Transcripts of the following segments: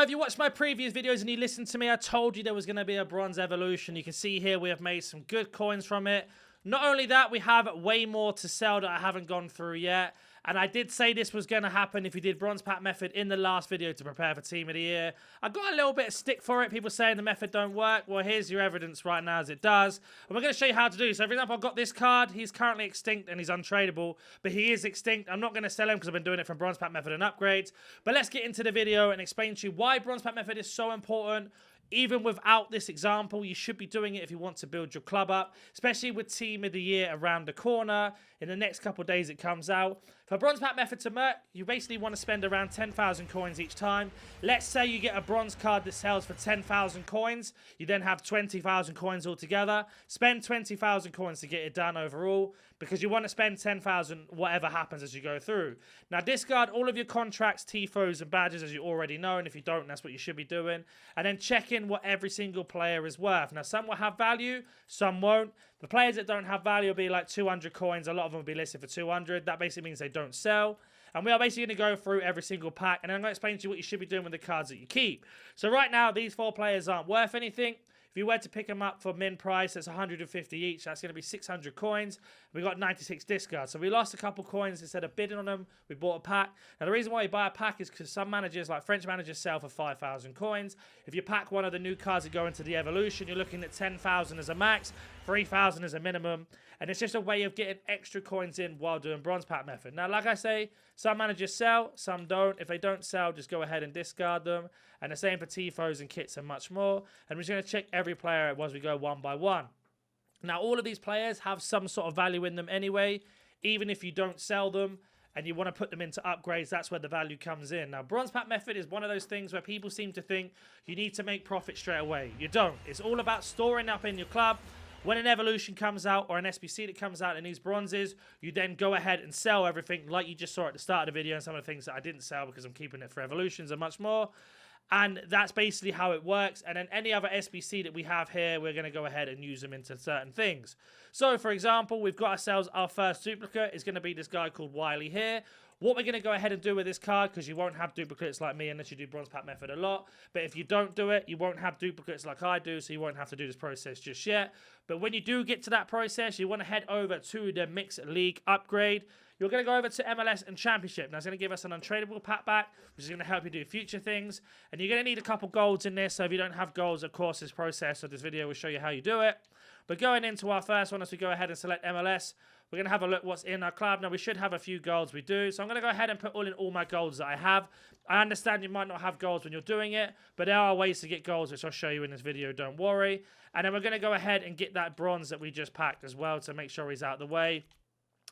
So if you watched my previous videos and you listened to me, I told you there was going to be a bronze evolution. You can see here we have made some good coins from it. Not only that, we have way more to sell that I haven't gone through yet. And I did say this was going to happen if you did bronze pack method in the last video to prepare for team of the year. I got a little bit of stick for it. People saying the method don't work. Well, here's your evidence right now as it does. And we're going to show you how to do. So for example, I've got this card. He's currently extinct and he's untradeable, but he is extinct. I'm not going to sell him because I've been doing it from bronze pack method and upgrades. But let's get into the video and explain to you why bronze pack method is so important. Even without this example, you should be doing it if you want to build your club up, especially with team of the year around the corner. In the next couple of days, it comes out. For bronze pack method to merc, you basically want to spend around 10,000 coins each time. Let's say you get a bronze card that sells for 10,000 coins. You then have 20,000 coins altogether. Spend 20,000 coins to get it done overall, because you want to spend 10,000 whatever happens as you go through. Now discard all of your contracts, TIFOs and badges as you already know, and if you don't, that's what you should be doing. And then check in what every single player is worth. Now some will have value, some won't. The players that don't have value will be like 200 coins. A lot of them will be listed for 200. That basically means they don't sell. And we are basically going to go through every single pack, and I'm going to explain to you what you should be doing with the cards that you keep. So right now, these 4 players aren't worth anything. If you were to pick them up for min price, that's 150 each. That's going to be 600 coins. We got 96 discards. So we lost a couple coins instead of bidding on them. We bought a pack. Now the reason why you buy a pack is because some managers, like French managers, sell for 5,000 coins. If you pack one of the new cards that go into the evolution, you're looking at 10,000 as a max, 3,000 as a minimum. And it's just a way of getting extra coins in while doing bronze pack method. Now, like I say, some managers sell, some don't. If they don't sell, just go ahead and discard them. And the same for TIFOs and kits and much more. And we're just going to check every player as we go one by one. Now, all of these players have some sort of value in them anyway. Even if you don't sell them and you want to put them into upgrades, that's where the value comes in. Now, bronze pack method is one of those things where people seem to think you need to make profit straight away. You don't. It's all about storing up in your club. When an evolution comes out or an SBC that comes out in these bronzes, you then go ahead and sell everything like you just saw at the start of the video, and some of the things that I didn't sell because I'm keeping it for evolutions and much more. And that's basically how it works. And then any other SBC that we have here, we're going to go ahead and use them into certain things. So, for example, we've got ourselves our first duplicate. It's going to be this guy called Wiley here. What we're going to go ahead and do with this card, because you won't have duplicates like me unless you do bronze pack method a lot. But if you don't do it, you won't have duplicates like I do, so you won't have to do this process just yet. But when you do get to that process, you want to head over to the Mixed League upgrade. You're going to go over to MLS and Championship. Now, it's going to give us an untradeable pack back, which is going to help you do future things. And you're going to need a couple golds in this. So if you don't have golds, of course, this process of this video will show you how you do it. But going into our first one, as we go ahead and select MLS, we're going to have a look what's in our club. Now, we should have a few golds. We do. So I'm going to go ahead and put all my golds that I have. I understand you might not have golds when you're doing it, but there are ways to get golds, which I'll show you in this video. Don't worry. And then we're going to go ahead and get that bronze that we just packed as well to make sure he's out of the way.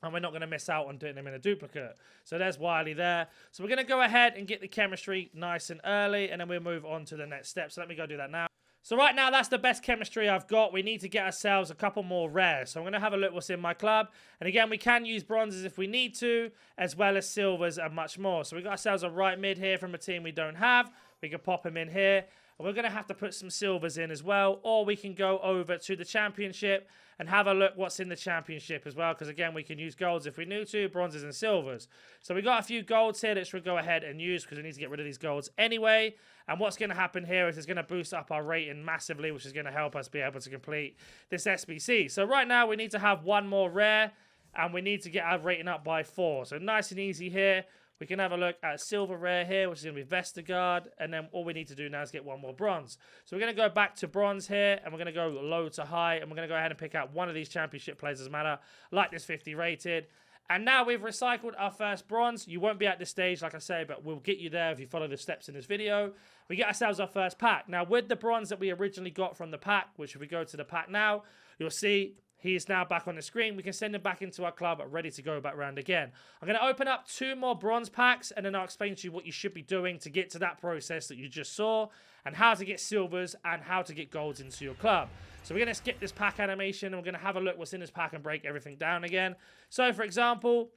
And we're not going to miss out on doing them in a duplicate. So there's Wiley there. So we're going to go ahead and get the chemistry nice and early, and then we'll move on to the next step. So let me go do that now. So right now, that's the best chemistry I've got. We need to get ourselves a couple more rares. So I'm going to have a look what's in my club. And again, we can use bronzes if we need to, as well as silvers and much more. So we've got ourselves a right mid here from a team we don't have. We can pop him in here. And we're going to have to put some silvers in as well. Or we can go over to the championship and have a look what's in the championship as well. Because again, we can use golds if we need to, bronzes and silvers. So we got a few golds here that we'll go ahead and use because we need to get rid of these golds anyway. And what's going to happen here is it's going to boost up our rating massively, which is going to help us be able to complete this SBC. So right now we need to have one more rare and we need to get our rating up by 4. So nice and easy here. We can have a look at silver rare here, which is going to be Vestergaard. And then all we need to do now is get one more bronze. So we're going to go back to bronze here. And we're going to go low to high. And we're going to go ahead and pick out one of these championship players, doesn't matter. Like this 50 rated. And now we've recycled our first bronze. You won't be at this stage, like I say, but we'll get you there if you follow the steps in this video. We get ourselves our first pack. Now, with the bronze that we originally got from the pack, which if we go to the pack now, you'll see he is now back on the screen. We can send him back into our club, ready to go back round again. I'm going to open up 2 more bronze packs, and then I'll explain to you what you should be doing to get to that process that you just saw, and how to get silvers and how to get golds into your club. So we're going to skip this pack animation, and we're going to have a look what's in this pack and break everything down again. So, for example,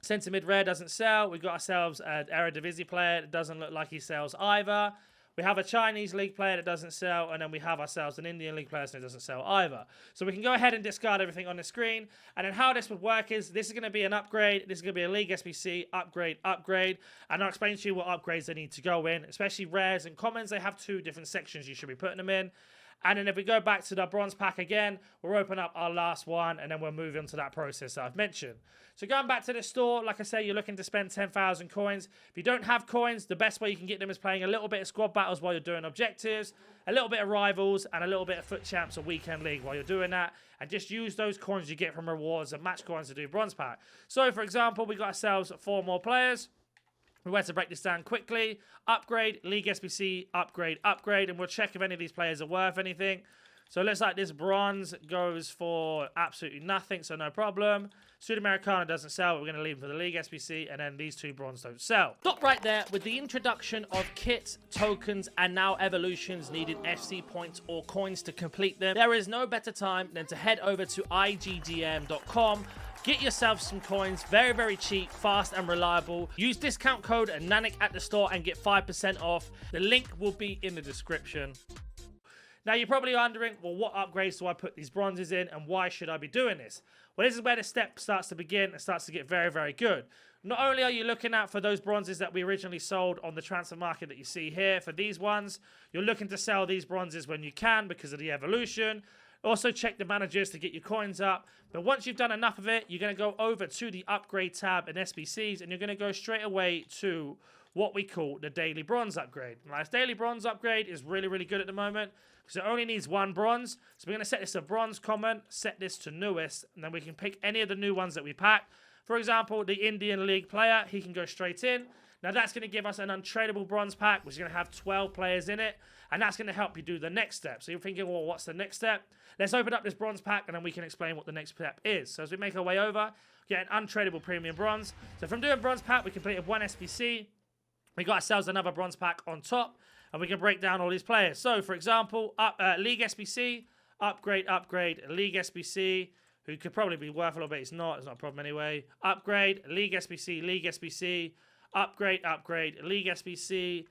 centre mid rare doesn't sell. We've got ourselves an Eredivisie player. It doesn't look like he sells either. We have a Chinese league player that doesn't sell, and then we have ourselves an Indian league player that doesn't sell either. So we can go ahead and discard everything on the screen. And then how this would work is, this is going to be an upgrade. This is going to be a league SBC, upgrade, upgrade. And I'll explain to you what upgrades they need to go in, especially rares and commons. They have 2 different sections you should be putting them in. And then if we go back to the bronze pack again, we'll open up our last one, and then we'll move into that process that I've mentioned. So going back to the store, like I say, you're looking to spend 10,000 coins. If you don't have coins, the best way you can get them is playing a little bit of squad battles while you're doing objectives, a little bit of rivals, and a little bit of foot champs or weekend league while you're doing that. And just use those coins you get from rewards and match coins to do bronze pack. So for example, we got ourselves 4 more players. We went to break this down quickly. Upgrade, League SBC, upgrade, upgrade. And we'll check if any of these players are worth anything. So it looks like this bronze goes for absolutely nothing, so no problem. Sudamericana doesn't sell, but we're going to leave them for the League SBC, and then these 2 bronze don't sell. Stop right there. With the introduction of kits, tokens, and now evolutions needing FC points or coins to complete them, there is no better time than to head over to IGDM.com. Get yourself some coins, very, very cheap, fast, and reliable. Use discount code NANIC at the store and get 5% off. The link will be in the description. Now, you're probably wondering, well, what upgrades do I put these bronzes in, and why should I be doing this? Well, this is where the step starts to begin and starts to get very, very good. Not only are you looking out for those bronzes that we originally sold on the transfer market that you see here, for these ones, you're looking to sell these bronzes when you can because of the evolution. Also check the managers to get your coins up. But once you've done enough of it, you're going to go over to the upgrade tab in SBCs, and you're going to go straight away to what we call the daily bronze upgrade. Now, this daily bronze upgrade is really, really good at the moment because it only needs 1 bronze. So we're going to set this to bronze common, set this to newest, and then we can pick any of the new ones that we pack. For example, the Indian League player, he can go straight in. Now that's going to give us an untradeable bronze pack, which is going to have 12 players in it, and that's going to help you do the next step. So you're thinking, well, what's the next step? Let's open up this bronze pack, and then we can explain what the next step is. So as we make our way over, get an untradeable premium bronze. So from doing bronze pack, we completed 1 SBC. We got ourselves another bronze pack on top, and we can break down all these players. So for example, League SBC, upgrade, upgrade, League SBC, who could probably be worth a little bit. It's not a problem anyway. Upgrade, League SBC, upgrade, upgrade, League SBC,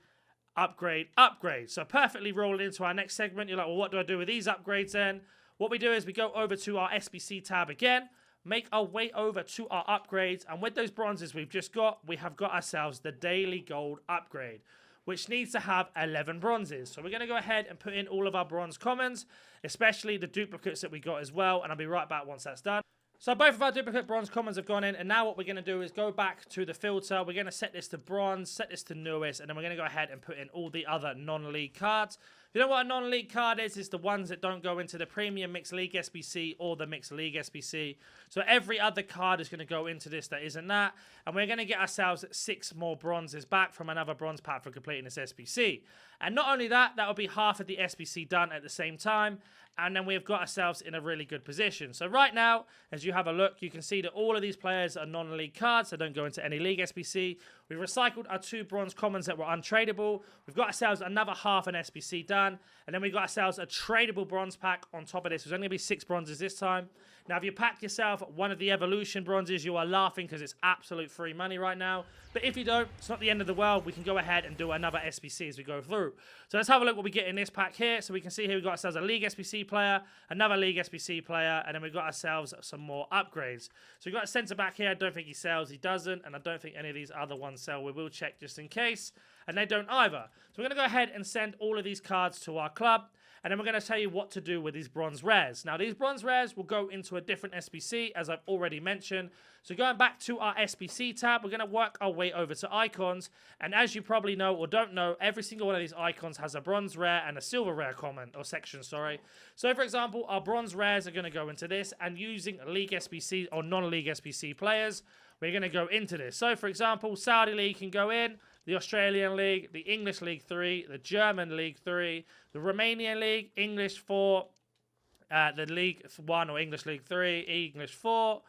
upgrade, upgrade. So perfectly rolled into our next segment. You're like, well, what do I do with these upgrades then? What we do is we go over to our SBC tab again, make our way over to our upgrades, and with those bronzes we've just got, we have got ourselves the daily gold upgrade, which needs to have 11 bronzes. So we're going to go ahead and put in all of our bronze commons, especially the duplicates that we got as well, and I'll be right back once that's done. So both of our duplicate bronze commons have gone in, and now what we're going to do is go back to the filter. We're going to set this to bronze, set this to newest, and then we're going to go ahead and put in all the other non-league cards. If you know what a non-league card is, it's the ones that don't go into the premium mixed league SBC or the mixed league SBC. So every other card is going to go into this that isn't that, and we're going to get ourselves 6 more bronzes back from another bronze pack for completing this SBC. And not only that, that'll be half of the SBC done at the same time, and then we've got ourselves in a really good position. So right now, as you have a look, you can see that all of these players are non-league cards. They don't go into any league SBC. We've recycled our 2 bronze commons that were untradeable. We've got ourselves another half an SBC done. And then we've got ourselves a tradable bronze pack on top of this. There's only going to be 6 bronzes this time. Now, if you pack yourself one of the evolution bronzes, you are laughing because it's absolute free money right now. But if you don't, it's not the end of the world. We can go ahead and do another SBC as we go through. So let's have a look what we get in this pack here. So we can see here we've got ourselves a League SBC player, another League SBC player, and then we've got ourselves some more upgrades. So we've got a centre back here. I don't think he sells. He doesn't. And I don't think any of these other ones sell. We will check just in case. And they don't either. So we're going to go ahead and send all of these cards to our club. And then we're going to tell you what to do with these bronze rares. Now, these bronze rares will go into a different SBC, as I've already mentioned. So going back to our SBC tab, we're going to work our way over to icons. And as you probably know or don't know, every single one of these icons has a bronze rare and a silver rare comment, or section, sorry. So, for example, our bronze rares are going to go into this. And using League SBC or non-League SBC players, we're going to go into this. So, for example, Saudi League can go in. The Australian League, the English League 3, the German League 3, the Romanian League, English 4, the League 1 or English League 3, English 4.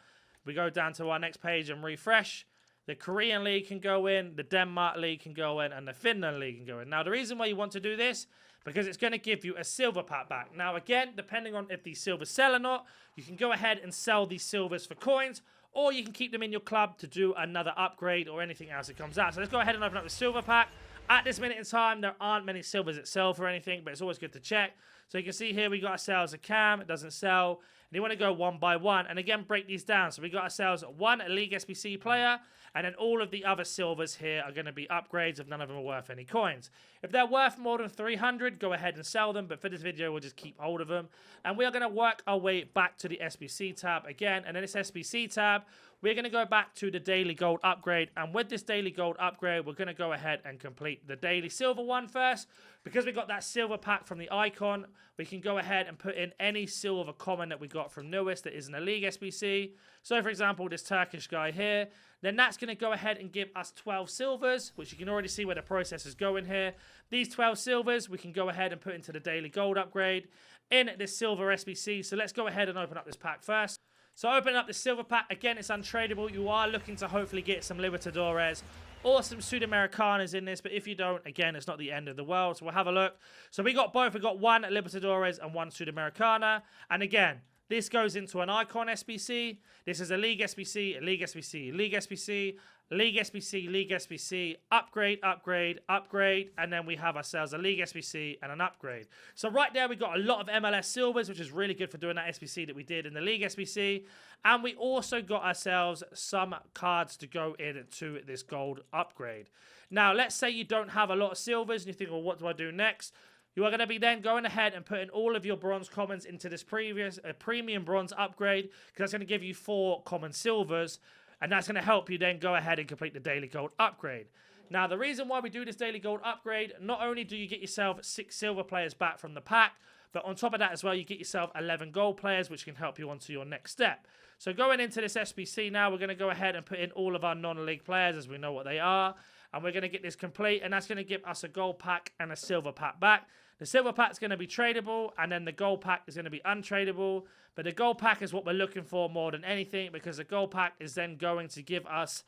We go down to our next page and refresh. The Korean League can go in, the Denmark League can go in, and the Finland League can go in. Now, the reason why you want to do this, because it's going to give you a silver pack back. Now, again, depending on if these silvers sell or not, you can go ahead and sell these silvers for coins, or you can keep them in your club to do another upgrade or anything else that comes out. So let's go ahead and open up the silver pack. At this minute in time, there aren't many silvers itself or anything, but it's always good to check. So you can see here we got ourselves a cam, it doesn't sell. And you want to go one by one, and again, break these down. So we got ourselves one League SBC player, and then all of the other silvers here are going to be upgrades if none of them are worth any coins. If they're worth more than 300, go ahead and sell them, but for this video, we'll just keep hold of them. And we are going to work our way back to the SBC tab again, and then this SBC tab, we're going to go back to the daily gold upgrade, and with this daily gold upgrade, we're going to go ahead and complete the daily silver one first. Because we got that silver pack from the icon, we can go ahead and put in any silver common that we got from newest that isn't a League SBC. So for example, this Turkish guy here, then that's going to go ahead and give us 12 silvers, which you can already see where the process is going here. These 12 silvers, we can go ahead and put into the daily gold upgrade in this silver SBC. So let's go ahead and open up this pack first. So opening up the silver pack, again, it's untradeable. You are looking to hopefully get some Libertadores or some Sudamericanas in this, but if you don't, again, it's not the end of the world. So we'll have a look. So we got both. We got one Libertadores and one Sudamericana. And again, this goes into an icon SBC. This is a League SBC, a League SBC, League SBC, League SBC, League SBC, upgrade, upgrade, upgrade, and then we have ourselves a League SBC and an upgrade. So right there, we got a lot of MLS silvers, which is really good for doing that SBC that we did in the League SBC. And we also got ourselves some cards to go into this gold upgrade. Now, let's say you don't have a lot of silvers and you think, well, what do I do next? You are going to be then going ahead and putting all of your bronze commons into this premium bronze upgrade, because that's going to give you 4 common silvers. And that's going to help you then go ahead and complete the daily gold upgrade. Now, the reason why we do this daily gold upgrade, not only do you get yourself 6 silver players back from the pack, but on top of that as well, you get yourself 11 gold players, which can help you onto your next step. So going into this SBC now, we're going to go ahead and put in all of our non-league players as we know what they are. And we're going to get this complete, and that's going to give us a gold pack and a silver pack back. The silver pack is going to be tradable, and then the gold pack is going to be untradeable. But the gold pack is what we're looking for more than anything, because the gold pack is then going to give us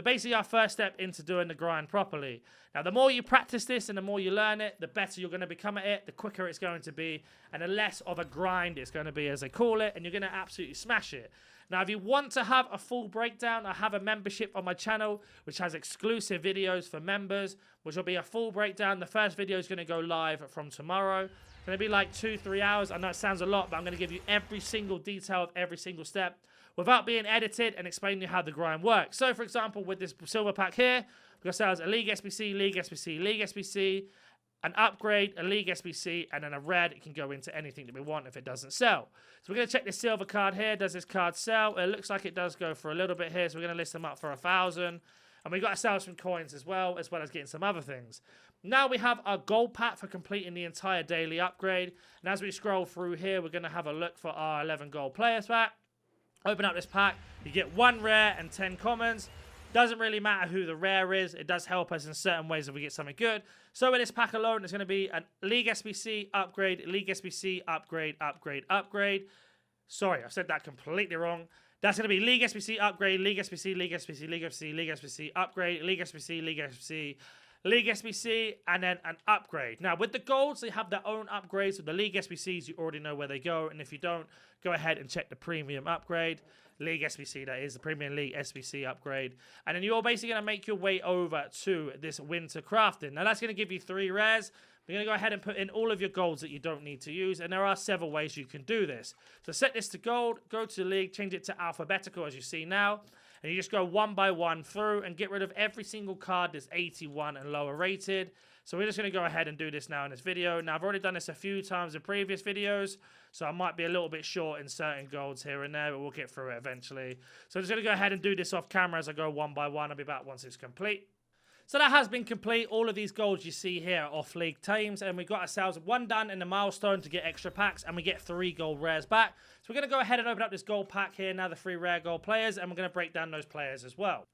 basically our first step into doing the grind properly. Now, the more you practice this and the more you learn it, the better you're going to become at it, the quicker it's going to be, and the less of a grind it's going to be, as they call it, and you're going to absolutely smash it. Now, if you want to have a full breakdown, I have a membership on my channel, which has exclusive videos for members, which will be a full breakdown. The first video is going to go live from tomorrow. It's going to be like 2-3 hours. I know it sounds a lot, but I'm going to give you every single detail of every single step without being edited and explaining you how the grind works. So, for example, with this silver pack here, we've got ourselves a League SBC, League SBC, League SBC, an upgrade, a League SBC, and then a red. It can go into anything that we want if it doesn't sell. So we're going to check this silver card here. Does this card sell? It looks like it does go for a little bit here, so we're going to list them up for 1,000. And we got ourselves some coins as well as getting some other things. Now we have our gold pack for completing the entire daily upgrade. And as we scroll through here, we're going to have a look for our 11 gold players pack. Open up this pack. You get 1 rare and 10 commons. Doesn't really matter who the rare is. It does help us in certain ways if we get something good. So with this pack alone, it's going to be a League SBC upgrade, League SBC upgrade, upgrade, upgrade. Sorry, I said that completely wrong. That's going to be League SBC upgrade, League SBC, League SBC, League SBC, League SBC upgrade, League SBC, League SBC, League SBC, and then an upgrade. Now, with the golds, they have their own upgrades. With the League SBCs, you already know where they go. And if you don't, go ahead and check the premium upgrade. League SBC, that is the Premium League SBC upgrade. And then you're basically going to make your way over to this winter crafting. Now, that's going to give you 3 rares. We're going to go ahead and put in all of your golds that you don't need to use. And there are several ways you can do this. So set this to gold, go to the league, change it to alphabetical as you see now. And you just go one by one through and get rid of every single card that's 81 and lower rated. So we're just going to go ahead and do this now in this video. Now, I've already done this a few times in previous videos, so I might be a little bit short in certain golds here and there, but we'll get through it eventually. So I'm just going to go ahead and do this off camera as I go one by one. I'll be back once it's complete. So that has been complete. All of these golds you see here are off league teams, and we've got ourselves 1 done in the milestone to get extra packs, and we get 3 gold rares back. So we're going to go ahead and open up this gold pack here, now the 3 rare gold players, and we're going to break down those players as well.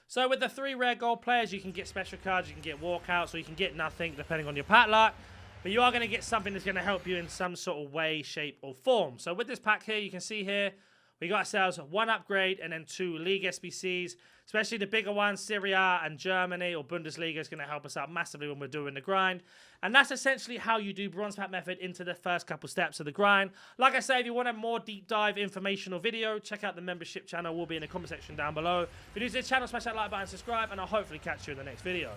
So with the 3 rare gold players, you can get special cards, you can get walkouts, or you can get nothing depending on your pack luck. But you are going to get something that's going to help you in some sort of way, shape, or form. So with this pack here, you can see here, we got ourselves 1 upgrade and then 2 League SBCs, especially the bigger ones, Serie A and Germany or Bundesliga is going to help us out massively when we're doing the grind. And that's essentially how you do bronze pack method into the first couple steps of the grind. Like I say, if you want a more deep dive informational video, check out the membership channel. Will be in the comment section down below. If you're new to the channel, smash that like button, subscribe, and I'll hopefully catch you in the next video.